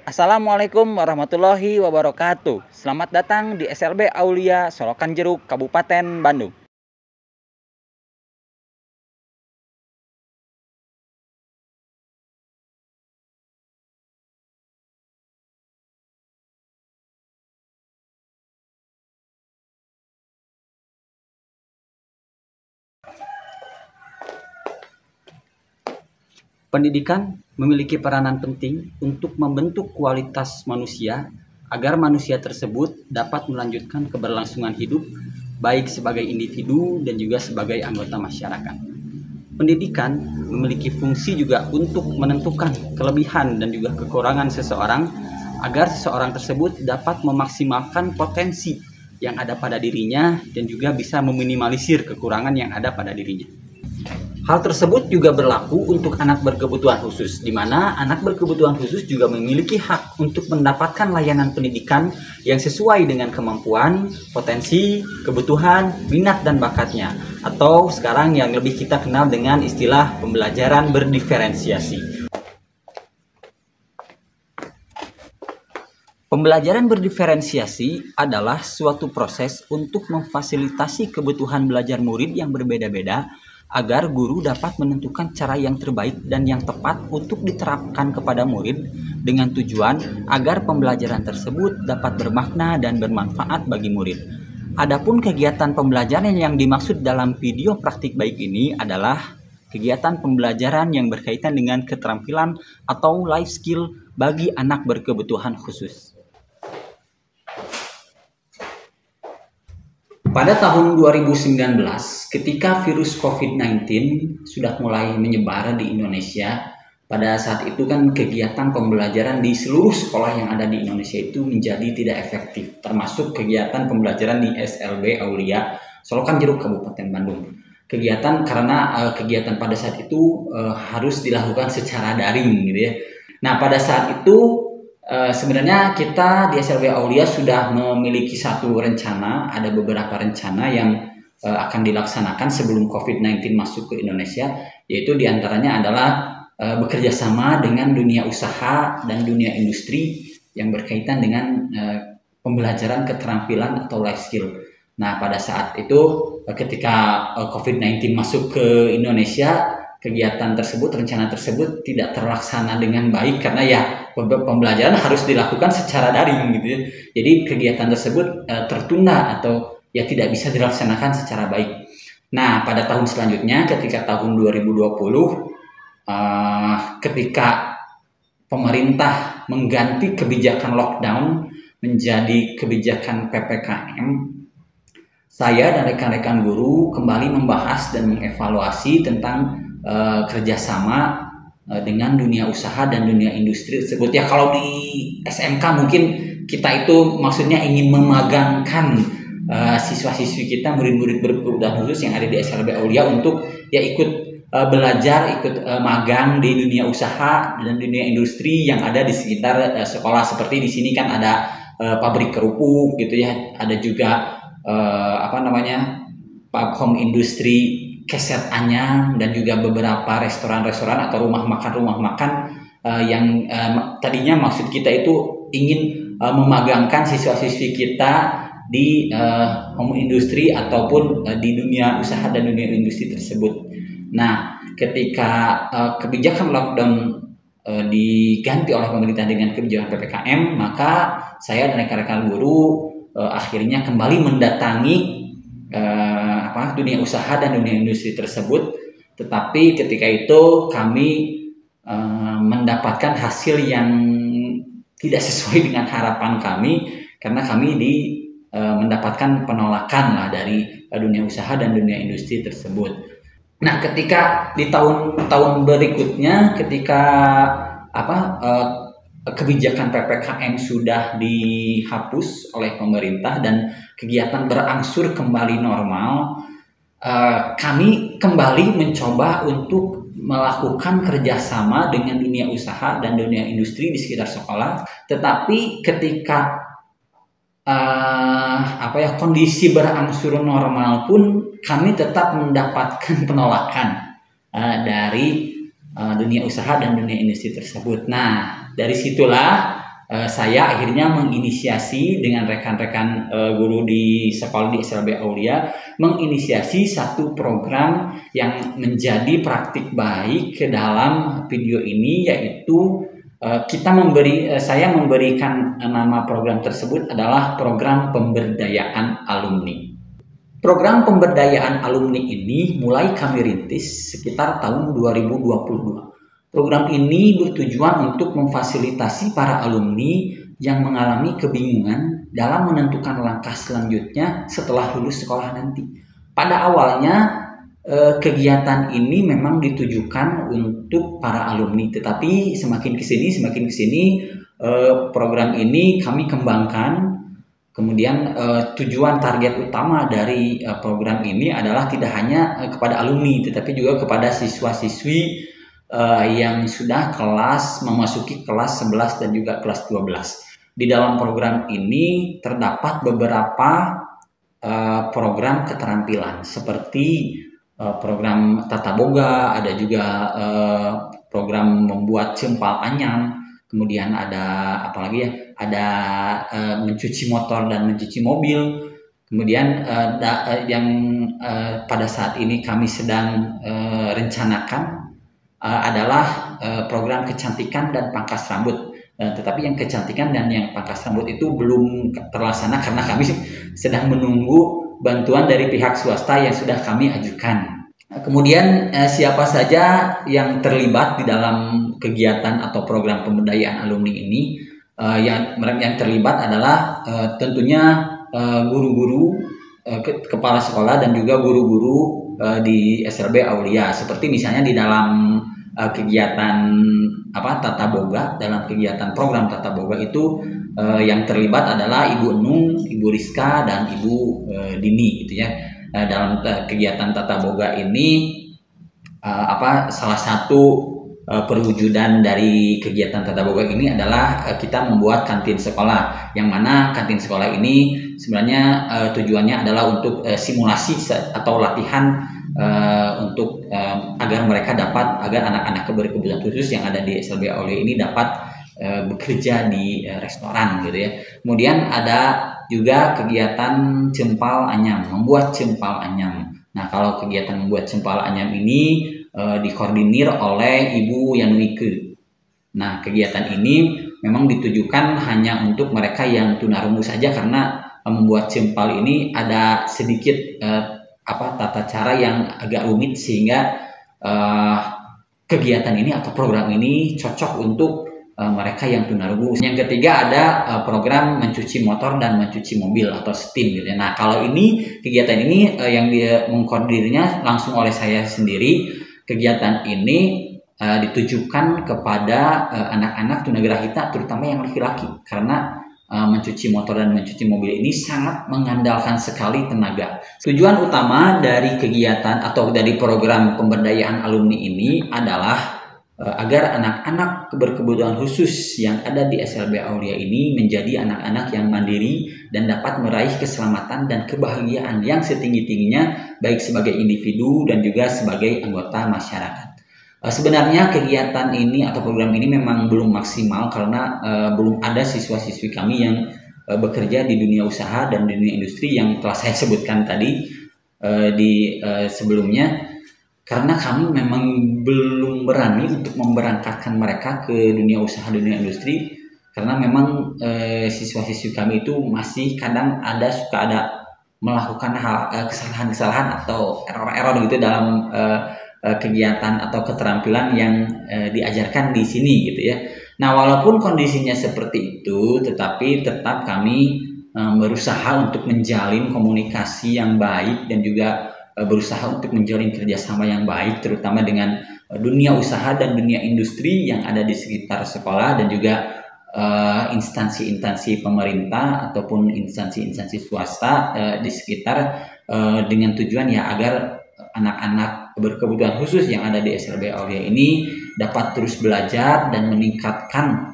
Assalamualaikum warahmatullahi wabarakatuh. Selamat datang di SLB Aulia Solokan Jeruk, Kabupaten Bandung. Pendidikan memiliki peranan penting untuk membentuk kualitas manusia agar manusia tersebut dapat melanjutkan keberlangsungan hidup baik sebagai individu dan juga sebagai anggota masyarakat. Pendidikan memiliki fungsi juga untuk menentukan kelebihan dan juga kekurangan seseorang agar seseorang tersebut dapat memaksimalkan potensi yang ada pada dirinya dan juga bisa meminimalisir kekurangan yang ada pada dirinya. Hal tersebut juga berlaku untuk anak berkebutuhan khusus, di mana anak berkebutuhan khusus juga memiliki hak untuk mendapatkan layanan pendidikan yang sesuai dengan kemampuan, potensi, kebutuhan, minat, dan bakatnya. Atau sekarang yang lebih kita kenal dengan istilah pembelajaran berdiferensiasi. Pembelajaran berdiferensiasi adalah suatu proses untuk memfasilitasi kebutuhan belajar murid yang berbeda-beda agar guru dapat menentukan cara yang terbaik dan yang tepat untuk diterapkan kepada murid dengan tujuan agar pembelajaran tersebut dapat bermakna dan bermanfaat bagi murid. Adapun kegiatan pembelajaran yang dimaksud dalam video praktik baik ini adalah kegiatan pembelajaran yang berkaitan dengan keterampilan atau life skill bagi anak berkebutuhan khusus. Pada tahun 2019, ketika virus COVID-19 sudah mulai menyebar di Indonesia, pada saat itu kan kegiatan pembelajaran di seluruh sekolah yang ada di Indonesia itu menjadi tidak efektif, termasuk kegiatan pembelajaran di SLB Aulia, Solokan Jeruk, Kabupaten Bandung. Kegiatan pada saat itu harus dilakukan secara daring gitu ya. Nah, pada saat itu sebenarnya kita di SLB Aulia sudah memiliki satu rencana, ada beberapa rencana yang akan dilaksanakan sebelum COVID-19 masuk ke Indonesia, yaitu diantaranya adalah bekerja sama dengan dunia usaha dan dunia industri yang berkaitan dengan pembelajaran keterampilan atau life skill. Nah, pada saat itu ketika COVID-19 masuk ke Indonesia, rencana tersebut tidak terlaksana dengan baik karena ya pembelajaran harus dilakukan secara daring gitu ya. Jadi kegiatan tersebut tertunda atau ya tidak bisa dilaksanakan secara baik. Nah, pada tahun selanjutnya ketika tahun 2020 ketika pemerintah mengganti kebijakan lockdown menjadi kebijakan PPKM, saya dan rekan-rekan guru kembali membahas dan mengevaluasi tentang kerjasama dengan dunia usaha dan dunia industri tersebut. Ya, kalau di SMK mungkin kita itu maksudnya ingin memagangkan siswa-siswi kita, murid-murid berkebutuhan khusus yang ada di SLB Aulia untuk ya ikut belajar, ikut magang di dunia usaha dan dunia industri yang ada di sekitar sekolah. Seperti di sini kan ada pabrik kerupuk gitu ya, ada juga home industri Keset Anyam dan juga beberapa restoran-restoran atau rumah makan yang tadinya maksud kita itu ingin memagangkan siswa-siswi kita di home industri ataupun di dunia usaha dan dunia industri tersebut. Nah, ketika kebijakan lockdown diganti oleh pemerintah dengan kebijakan PPKM, maka saya dan rekan-rekan guru akhirnya kembali mendatangi dunia usaha dan dunia industri tersebut. Tetapi ketika itu kami mendapatkan hasil yang tidak sesuai dengan harapan kami karena kami mendapatkan penolakan lah dari dunia usaha dan dunia industri tersebut. Nah, ketika di tahun-tahun berikutnya ketika kebijakan PPKM sudah dihapus oleh pemerintah dan kegiatan berangsur kembali normal, kami kembali mencoba untuk melakukan kerjasama dengan dunia usaha dan dunia industri di sekitar sekolah. Tetapi ketika kondisi berangsur normal pun kami tetap mendapatkan penolakan dari dunia usaha dan dunia industri tersebut. Nah, dari situlah saya akhirnya menginisiasi dengan rekan-rekan guru di sekolah di SLB Aulia, menginisiasi satu program yang menjadi praktik baik ke dalam video ini, yaitu saya memberikan nama program tersebut adalah program pemberdayaan alumni. Program pemberdayaan alumni ini mulai kami rintis sekitar tahun 2022. Program ini bertujuan untuk memfasilitasi para alumni yang mengalami kebingungan dalam menentukan langkah selanjutnya setelah lulus sekolah nanti. Pada awalnya kegiatan ini memang ditujukan untuk para alumni, tetapi semakin kesini program ini kami kembangkan. Kemudian tujuan target utama dari program ini adalah tidak hanya kepada alumni, tetapi juga kepada siswa-siswi yang sudah memasuki kelas 11 dan juga kelas 12. Di dalam program ini terdapat beberapa program keterampilan seperti program tata boga, ada juga program membuat cempal anyam. Kemudian ada apalagi ya? Ada mencuci motor dan mencuci mobil. Kemudian yang pada saat ini kami sedang rencanakan adalah program kecantikan dan pangkas rambut. Tetapi yang kecantikan dan yang pangkas rambut itu belum terlaksana karena kami sedang menunggu bantuan dari pihak swasta yang sudah kami ajukan. Kemudian siapa saja yang terlibat di dalam kegiatan atau program pemberdayaan alumni ini? Yang terlibat adalah tentunya guru-guru, kepala sekolah dan juga guru-guru di SLB Aulia. Seperti misalnya di dalam kegiatan tata boga, dalam kegiatan program tata boga itu yang terlibat adalah Ibu Enung, Ibu Rizka dan Ibu Dini gitu ya. Dalam kegiatan tata boga ini salah satu perwujudan dari kegiatan tata boga ini adalah kita membuat kantin sekolah, yang mana kantin sekolah ini sebenarnya tujuannya adalah untuk simulasi atau latihan untuk agar anak-anak berkebutuhan khusus yang ada di SLB Aulia ini dapat bekerja di restoran gitu ya. Kemudian ada juga kegiatan cempal anyam, membuat cempal anyam. Nah, kalau kegiatan membuat cempal anyam ini dikoordinir oleh Ibu Yanwike. Nah, kegiatan ini memang ditujukan hanya untuk mereka yang tunarungu saja, karena membuat cempal ini ada sedikit tata cara yang agak rumit, sehingga kegiatan ini atau program ini cocok untuk mereka yang tunarungu. Yang ketiga ada program mencuci motor dan mencuci mobil atau STEAM gitu ya. Nah, kalau ini kegiatan ini yang dia mengkoordinirnya langsung oleh saya sendiri. Kegiatan ini ditujukan kepada anak-anak tunagrahita, terutama yang laki-laki, karena mencuci motor dan mencuci mobil ini sangat mengandalkan sekali tenaga. Tujuan utama dari kegiatan atau dari program pemberdayaan alumni ini adalah agar anak-anak berkebutuhan khusus yang ada di SLB Aulia ini menjadi anak-anak yang mandiri dan dapat meraih keselamatan dan kebahagiaan yang setinggi-tingginya, baik sebagai individu dan juga sebagai anggota masyarakat. Sebenarnya kegiatan ini atau program ini memang belum maksimal karena belum ada siswa-siswi kami yang bekerja di dunia usaha dan di dunia industri yang telah saya sebutkan tadi sebelumnya. Karena kami memang belum berani untuk memberangkatkan mereka ke dunia usaha, dunia industri, karena memang siswa-siswi kami itu masih kadang suka ada melakukan kesalahan-kesalahan atau error-error gitu dalam kegiatan atau keterampilan yang diajarkan di sini gitu ya. Nah, walaupun kondisinya seperti itu, tetapi tetap kami berusaha untuk menjalin komunikasi yang baik dan juga berusaha untuk menjalin kerjasama yang baik, terutama dengan dunia usaha dan dunia industri yang ada di sekitar sekolah, dan juga instansi-instansi pemerintah ataupun instansi-instansi swasta di sekitar, dengan tujuan ya agar anak-anak berkebutuhan khusus yang ada di SLB Aulia ini dapat terus belajar dan meningkatkan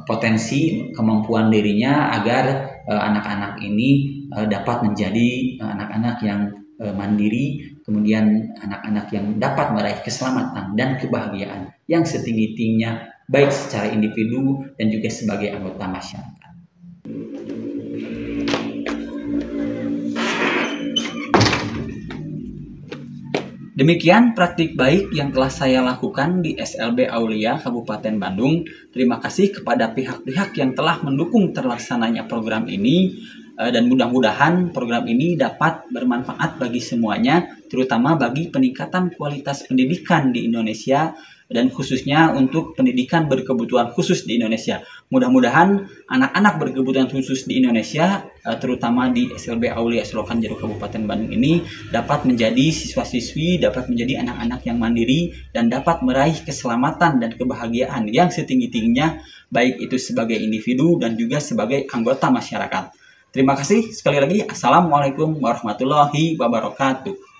potensi kemampuan dirinya, agar anak-anak ini dapat menjadi anak-anak yang mandiri, kemudian anak-anak yang dapat meraih keselamatan dan kebahagiaan yang setinggi-tingginya baik secara individu dan juga sebagai anggota masyarakat. Demikian praktik baik yang telah saya lakukan di SLB Aulia Kabupaten Bandung. Terima kasih kepada pihak-pihak yang telah mendukung terlaksananya program ini, dan mudah-mudahan program ini dapat bermanfaat bagi semuanya, terutama bagi peningkatan kualitas pendidikan di Indonesia dan khususnya untuk pendidikan berkebutuhan khusus di Indonesia. Mudah-mudahan anak-anak berkebutuhan khusus di Indonesia, terutama di SLB Aulia Solokan Jero Kabupaten Bandung ini, dapat menjadi siswa-siswi, dapat menjadi anak-anak yang mandiri, dan dapat meraih keselamatan dan kebahagiaan yang setinggi-tingginya, baik itu sebagai individu dan juga sebagai anggota masyarakat. Terima kasih sekali lagi. Assalamualaikum warahmatullahi wabarakatuh.